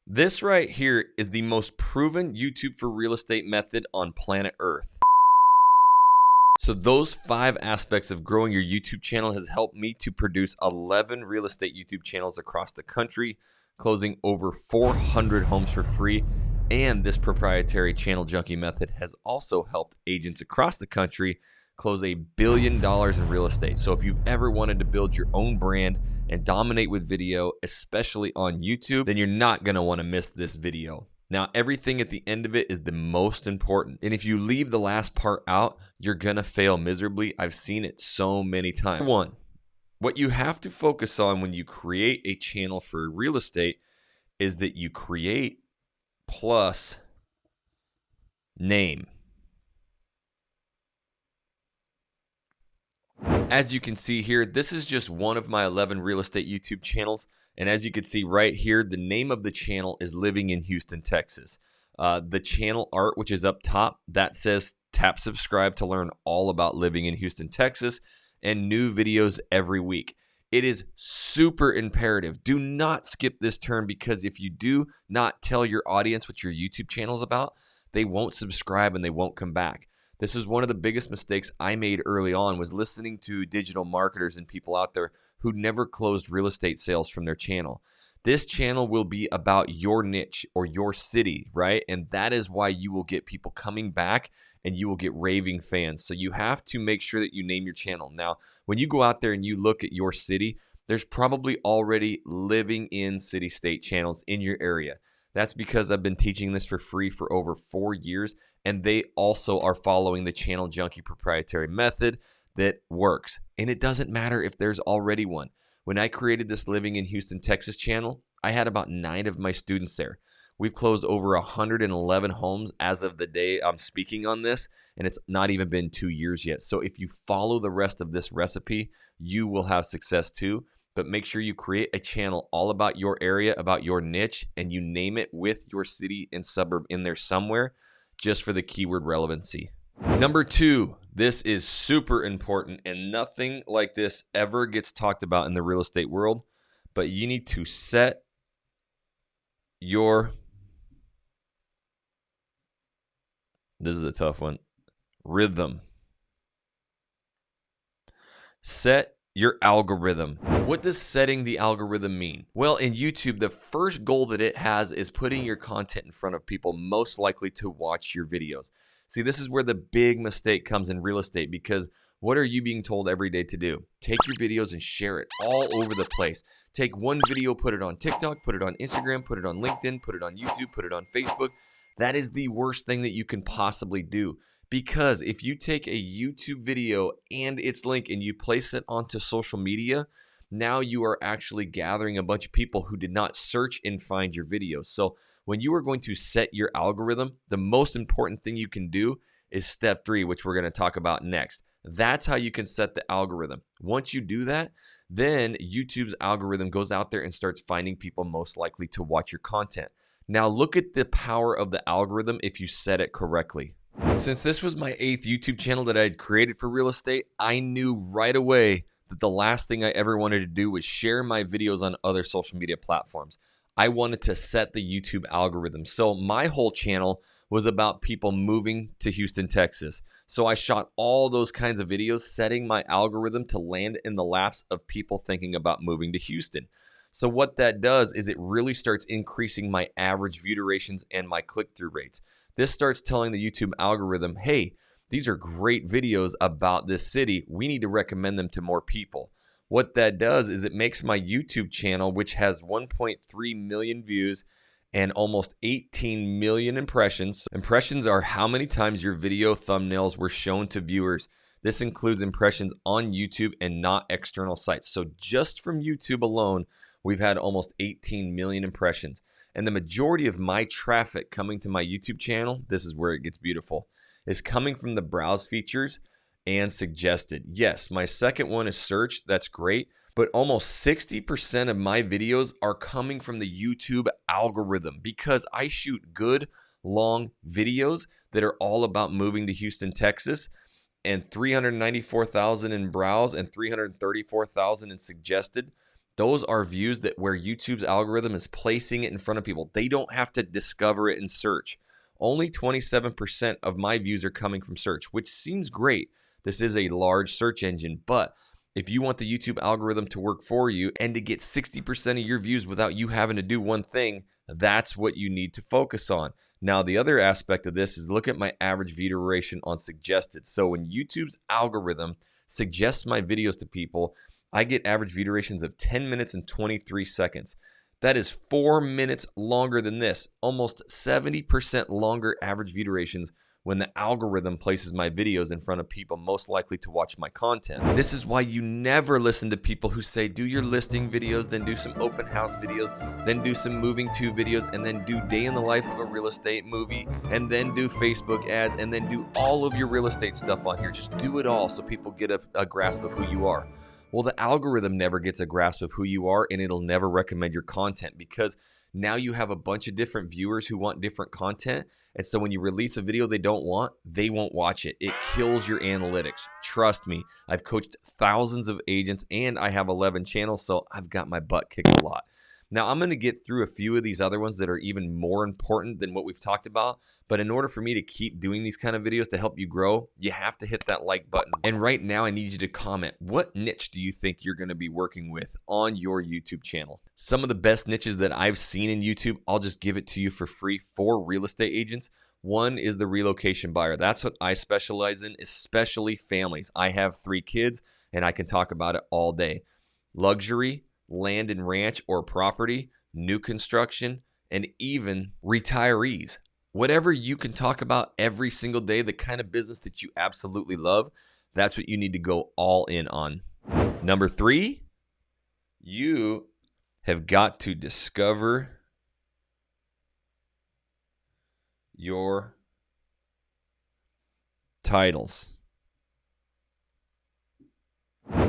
This right here is the most proven YouTube for real estate method on planet Earth. So those 5 aspects of growing your YouTube channel has helped me to produce 11 real estate YouTube channels across the country, closing over 400 homes for free. And this proprietary Channel Junkie method has also helped agents across the country close $1 billion in real estate. So if you've ever wanted to build your own brand and dominate with video, especially on YouTube, then you're not going to want to miss this video. Now, everything at the end of it is the most important. And if you leave the last part out, you're going to fail miserably. I've seen it so many times. One, what you have to focus on when you create a channel for real estate is that you create plus name. As you can see here, this is just one of my 11 real estate YouTube channels. And as you can see right here, the name of the channel is Living in Houston, Texas. The channel art, which is up top, that says tap subscribe to learn all about living in Houston, Texas, and new videos every week. It is super imperative. Do not skip this turn, because if you do not tell your audience what your YouTube channel is about, they won't subscribe and they won't come back. This is one of the biggest mistakes I made early on, was listening to digital marketers and people out there who never closed real estate sales from their channel. This channel will be about your niche or your city, right? And that is why you will get people coming back and you will get raving fans. So you have to make sure that you name your channel. Now, when you go out there and you look at your city, there's probably already living in city-state channels in your area. That's because I've been teaching this for free for over 4 years, and they also are following the Channel Junkie proprietary method that works. And it doesn't matter if there's already one. When I created this Living in Houston, Texas channel, I had about 9 of my students there. We've closed over 111 homes as of the day I'm speaking on this, and it's not even been 2 years yet. So if you follow the rest of this recipe, you will have success too. But make sure you create a channel all about your area, about your niche, and you name it with your city and suburb in there somewhere, just for the keyword relevancy. Number 2, this is super important, and nothing like this ever gets talked about in the real estate world, but you need to set your, this is a tough one, rhythm. Set your algorithm. What does setting the algorithm mean? Well, in YouTube, the first goal that it has is putting your content in front of people most likely to watch your videos. See, this is where the big mistake comes in real estate, because what are you being told every day to do? Take your videos and share it all over the place. Take one video, put it on TikTok, put it on Instagram, put it on LinkedIn, put it on YouTube, put it on Facebook. That is the worst thing that you can possibly do. Because if you take a YouTube video and its link and you place it onto social media, now you are actually gathering a bunch of people who did not search and find your videos. So when you are going to set your algorithm, the most important thing you can do is step 3, which we're going to talk about next. That's how you can set the algorithm. Once you do that, then YouTube's algorithm goes out there and starts finding people most likely to watch your content. Now look at the power of the algorithm if you set it correctly. Since this was my 8th YouTube channel that I had created for real estate, I knew right away that the last thing I ever wanted to do was share my videos on other social media platforms. I wanted to set the YouTube algorithm. So my whole channel was about people moving to Houston, Texas. So I shot all those kinds of videos, setting my algorithm to land in the laps of people thinking about moving to Houston. So what that does is it really starts increasing my average view durations and my click-through rates. This starts telling the YouTube algorithm, hey, these are great videos about this city. We need to recommend them to more people. What that does is it makes my YouTube channel, which has 1.3 million views and almost 18 million impressions. Impressions are how many times your video thumbnails were shown to viewers. This includes impressions on YouTube and not external sites. So just from YouTube alone, we've had almost 18 million impressions. And the majority of my traffic coming to my YouTube channel, this is where it gets beautiful, is coming from the browse features and suggested. Yes, my second one is search. That's great. But almost 60% of my videos are coming from the YouTube algorithm, because I shoot good, long videos that are all about moving to Houston, Texas, and 394,000 in browse and 334,000 in suggested. Those are views that where YouTube's algorithm is placing it in front of people. They don't have to discover it in search. Only 27% of my views are coming from search, which seems great. This is a large search engine, but if you want the YouTube algorithm to work for you and to get 60% of your views without you having to do one thing, that's what you need to focus on. Now, the other aspect of this is look at my average view duration on suggested. So when YouTube's algorithm suggests my videos to people, I get average view durations of 10 minutes and 23 seconds. That is 4 minutes longer than this, almost 70% longer average view durations when the algorithm places my videos in front of people most likely to watch my content. This is why you never listen to people who say, do your listing videos, then do some open house videos, then do some moving to videos, and then do day in the life of a real estate movie, and then do Facebook ads, and then do all of your real estate stuff on here. Just do it all so people get a grasp of who you are. Well, the algorithm never gets a grasp of who you are, and it'll never recommend your content because now you have a bunch of different viewers who want different content. And so when you release a video they don't want, they won't watch it. It kills your analytics. Trust me, I've coached thousands of agents and I have 11 channels, so I've got my butt kicked a lot. Now, I'm going to get through a few of these other ones that are even more important than what we've talked about. But in order for me to keep doing these kind of videos to help you grow, you have to hit that like button. And right now, I need you to comment, what niche do you think you're going to be working with on your YouTube channel? Some of the best niches that I've seen in YouTube, I'll just give it to you for free for real estate agents. One is the relocation buyer. That's what I specialize in, especially families. I have 3 kids, and I can talk about it all day. Luxury, land and ranch or property, new construction, and even retirees. Whatever you can talk about every single day, the kind of business that you absolutely love, that's what you need to go all in on. Number 3, you have got to discover your titles.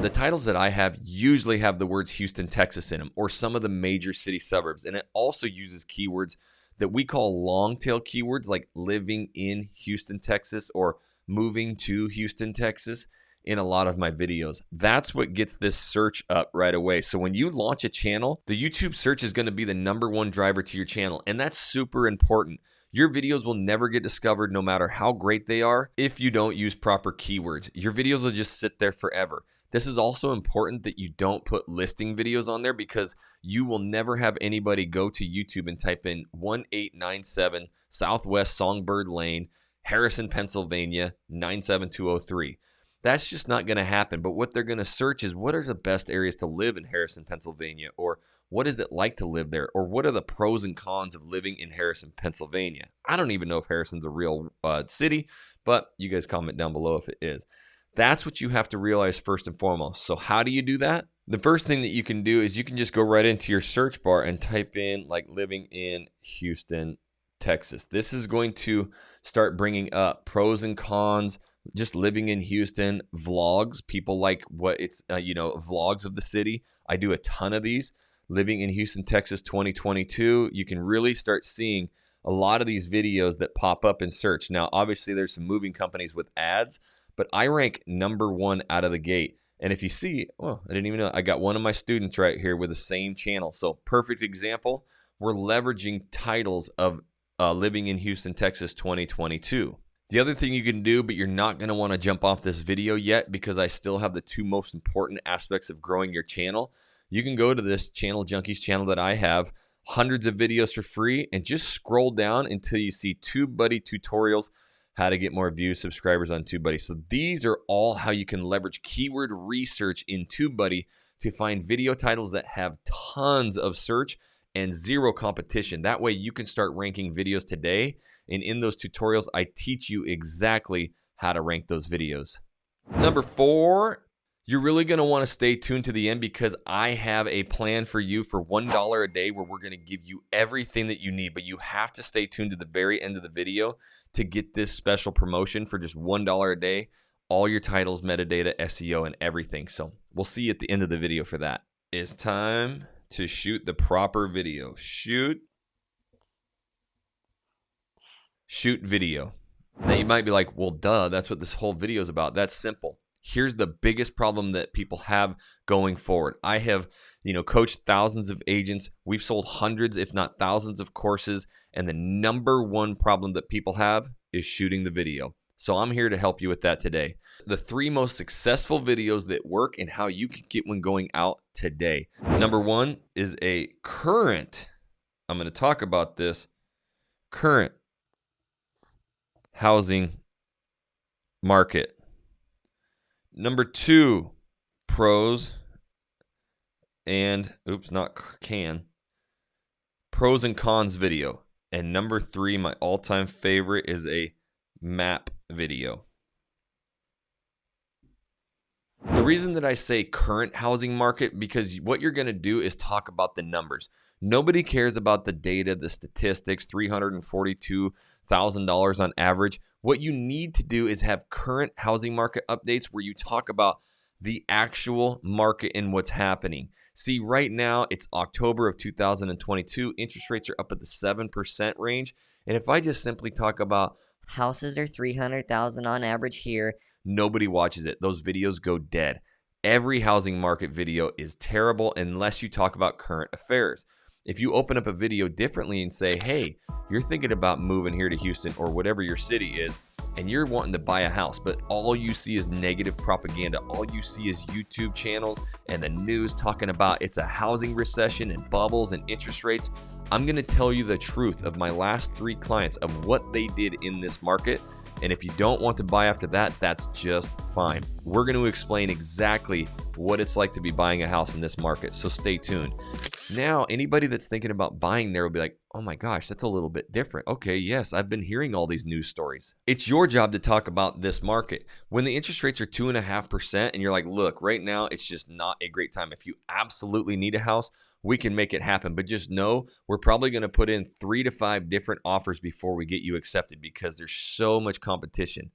The titles that I have usually have the words Houston, Texas in them, or some of the major city suburbs. And it also uses keywords that we call long tail keywords, like living in Houston, Texas, or moving to Houston, Texas, in a lot of my videos. That's what gets this search up right away. So when you launch a channel, the YouTube search is going to be the #1 driver to your channel. And that's super important. Your videos will never get discovered no matter how great they are if you don't use proper keywords. Your videos will just sit there forever. This is also important that you don't put listing videos on there because you will never have anybody go to YouTube and type in 1897 Southwest Songbird Lane, Harrison, Pennsylvania, 97203. That's just not going to happen. But what they're going to search is what are the best areas to live in Harrison, Pennsylvania? Or what is it like to live there? Or what are the pros and cons of living in Harrison, Pennsylvania? I don't even know if Harrison's a real city, but you guys comment down below if it is. That's what you have to realize first and foremost. So how do you do that? The first thing that you can do is you can just go right into your search bar and type in like living in Houston, Texas. This is going to start bringing up pros and cons, just living in Houston, vlogs. People like what it's, vlogs of the city. I do a ton of these. Living in Houston, Texas 2022. You can really start seeing a lot of these videos that pop up in search. Now, obviously, there's some moving companies with ads, but I rank #1 out of the gate. And if you see, well, I didn't even know, I got one of my students right here with the same channel. So perfect example, we're leveraging titles of living in Houston, Texas 2022. The other thing you can do, but you're not going to want to jump off this video yet because I still have the 2 most important aspects of growing your channel. You can go to this Channel Junkies channel that I have, hundreds of videos for free, and just scroll down until you see TubeBuddy tutorials, how to get more views, subscribers on TubeBuddy. So these are all how you can leverage keyword research in TubeBuddy to find video titles that have tons of search and 0 competition. That way you can start ranking videos today. And in those tutorials, I teach you exactly how to rank those videos. Number 4, you're really going to want to stay tuned to the end because I have a plan for you for $1 a day where we're going to give you everything that you need. But you have to stay tuned to the very end of the video to get this special promotion for just $1 a day. All your titles, metadata, SEO, and everything. So we'll see you at the end of the video for that. It's time to shoot the proper video. Shoot video. Now you might be like, well, duh, that's what this whole video is about. That's simple. Here's the biggest problem that people have going forward. I have, coached thousands of agents. We've sold hundreds, if not thousands of courses. And the number one problem that people have is shooting the video. So I'm here to help you with that today. The 3 most successful videos that work and how you can get one going out today. Number 1 is a current, I'm going to talk about this, current housing market. Number 2, pros and, pros and cons video. And number 3, my all-time favorite, is a map video. The reason that I say current housing market, because what you're going to do is talk about the numbers. Nobody cares about the data, the statistics, $342,000 on average. What you need to do is have current housing market updates where you talk about the actual market and what's happening. See, right now it's October of 2022. Interest rates are up at the 7% range. And if I just simply talk about houses are $300,000 on average here, nobody watches it. Those videos go dead. Every housing market video is terrible unless you talk about current affairs. If you open up a video differently and say, hey, you're thinking about moving here to Houston or whatever your city is, and you're wanting to buy a house, but all you see is negative propaganda. All you see is YouTube channels and the news talking about it's a housing recession and bubbles and interest rates. I'm going to tell you the truth of my last 3 clients of what they did in this market. And if you don't want to buy after that, that's just fine. We're going to explain exactly what it's like to be buying a house in this market. So stay tuned. Now, anybody that's thinking about buying there will be like, oh my gosh, that's a little bit different. Okay, yes, I've been hearing all these news stories. It's your job to talk about this market. When the interest rates are 2.5% and you're like, look, right now it's just not a great time. If you absolutely need a house, we can make it happen. But just know we're probably going to put in 3 to 5 different offers before we get you accepted because there's so much competition.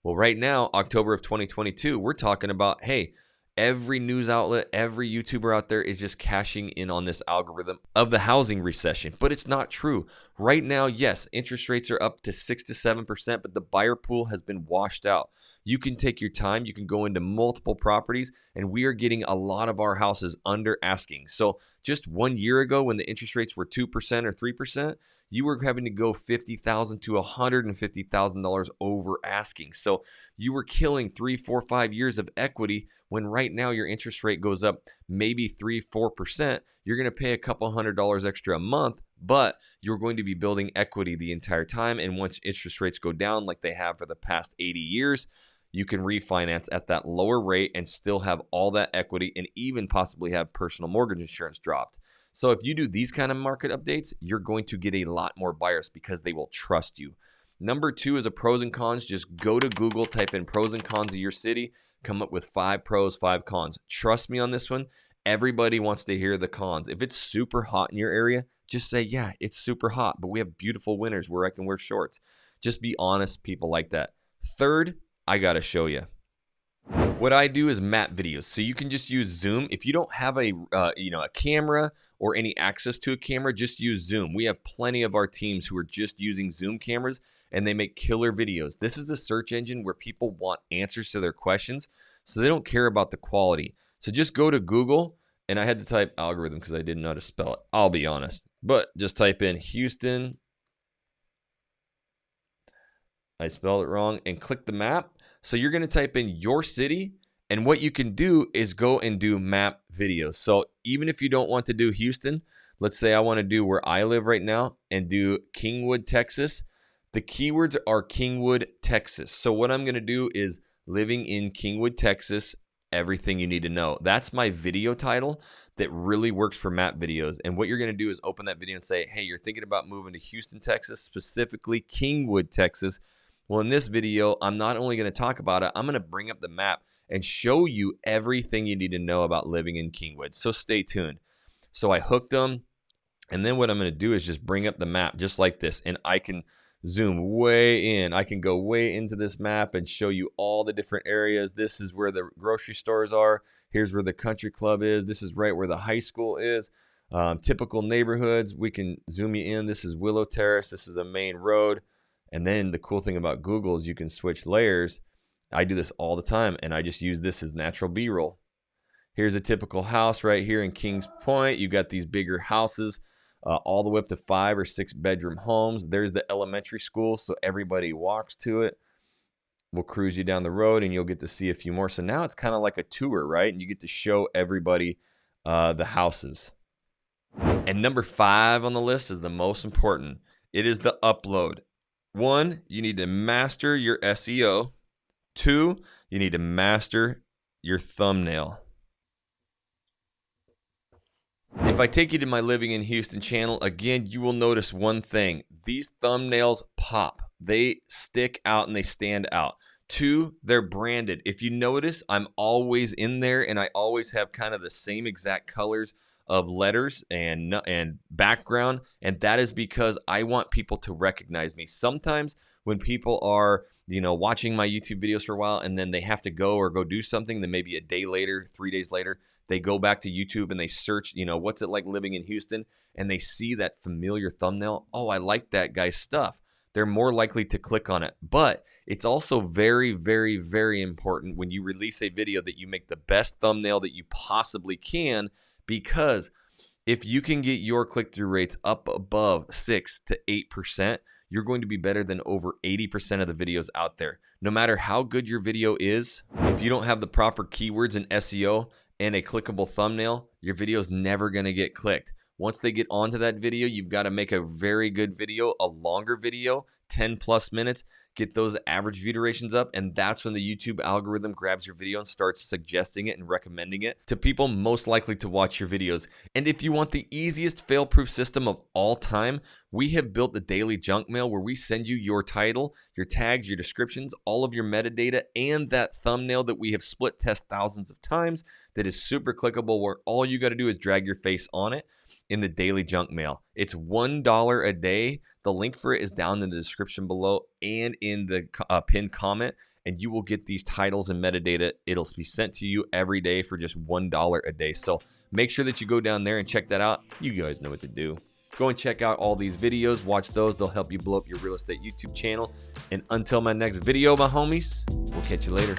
Well, right now, October of 2022, we're talking about, hey, every news outlet, every YouTuber out there is just cashing in on this algorithm of the housing recession. But it's not true. Right now, yes, interest rates are up to 6 to 7%, but the buyer pool has been washed out. You can take your time. You can go into multiple properties, and we are getting a lot of our houses under asking. So just 1 year ago when the interest rates were 2% or 3%, you were having to go $50,000 to $150,000 over asking. So you were killing 3, 4, 5 years of equity when right now your interest rate goes up maybe 3, 4%. You're going to pay a couple $100 extra a month, but you're going to be building equity the entire time. And once interest rates go down like they have for the past 80 years, you can refinance at that lower rate and still have all that equity and even possibly have personal mortgage insurance dropped. So if you do these kind of market updates, you're going to get a lot more buyers because they will trust you. Number 2 is a pros and cons. Just go to Google, type in pros and cons of your city, come up with 5 pros, 5 cons. Trust me on this one. Everybody wants to hear the cons. If it's super hot in your area, just say, yeah, it's super hot, but we have beautiful winters where I can wear shorts. Just be honest, people like that. Third, I got to show you. What I do is map videos. So you can just use Zoom. If you don't have a camera or any access to a camera, just use Zoom. We have plenty of our teams who are just using Zoom cameras and they make killer videos. This is a search engine where people want answers to their questions, so they don't care about the quality. So just go to Google, and I had to type algorithm because I didn't know how to spell it. I'll be honest. But just type in Houston. I spelled it wrong, and click the map. So you're going to type in your city, and what you can do is go and do map videos. So even if you don't want to do Houston, let's say I want to do where I live right now and do Kingwood, Texas. The keywords are Kingwood, Texas. So what I'm going to do is living in Kingwood, Texas, everything you need to know. That's my video title that really works for map videos. And what you're going to do is open that video and say, hey, you're thinking about moving to Houston, Texas, specifically Kingwood, Texas. Well, in this video, I'm not only going to talk about it, I'm going to bring up the map and show you everything you need to know about living in Kingwood. So stay tuned. So I hooked them, and then what I'm going to do is just bring up the map just like this, and I can zoom way in. I can go way into this map and show you all the different areas. This is where the grocery stores are. Here's where the country club is. This is right where the high school is. Typical neighborhoods. We can zoom you in. This is Willow Terrace. This is a main road. And then the cool thing about Google is you can switch layers I do this all the time, and I just use this as natural B-roll. Here's a typical house right here in Kings Point. You got these bigger houses, all the way up to 5 or 6 bedroom homes. There's the elementary school, so everybody walks to it. We'll cruise you down the road, and you'll get to see a few more. So now it's kind of like a tour, right? And you get to show everybody the houses. And number 5 on the list is the most important. It is the upload. 1, you need to master your SEO. 2, you need to master your thumbnail. If I take you to my Living in Houston channel, again, you will notice one thing. These thumbnails pop. They stick out and they stand out. 2, they're branded. If you notice, I'm always in there, and I always have kind of the same exact colors of letters and background, and that is because I want people to recognize me. Sometimes when people are, watching my YouTube videos for a while, and then they have to go do something, then maybe a day later, 3 days later, they go back to YouTube and they search, what's it like living in Houston, and they see that familiar thumbnail. Oh, I like that guy's stuff. They're more likely to click on it. But it's also very, very, very important when you release a video that you make the best thumbnail that you possibly can, because if you can get your click-through rates up above 6 to 8%, you're going to be better than over 80% of the videos out there. No matter how good your video is, if you don't have the proper keywords in SEO and a clickable thumbnail, your video is never going to get clicked. Once they get onto that video, you've got to make a very good video, a longer video, 10 plus minutes, get those average view durations up, and that's when the YouTube algorithm grabs your video and starts suggesting it and recommending it to people most likely to watch your videos. And if you want the easiest fail-proof system of all time, we have built the daily junk mail, where we send you your title, your tags, your descriptions, all of your metadata, and that thumbnail that we have split test thousands of times that is super clickable, where all you got to do is drag your face on it in the daily junk mail. It's $1 a day. The link for it is down in the description below and in the pinned comment, and you will get these titles and metadata. It'll be sent to you every day for just $1 a day. So make sure that you go down there and check that out. You guys know what to do. Go and check out all these videos. Watch those. They'll help you blow up your real estate YouTube channel. And until my next video, my homies, we'll catch you later.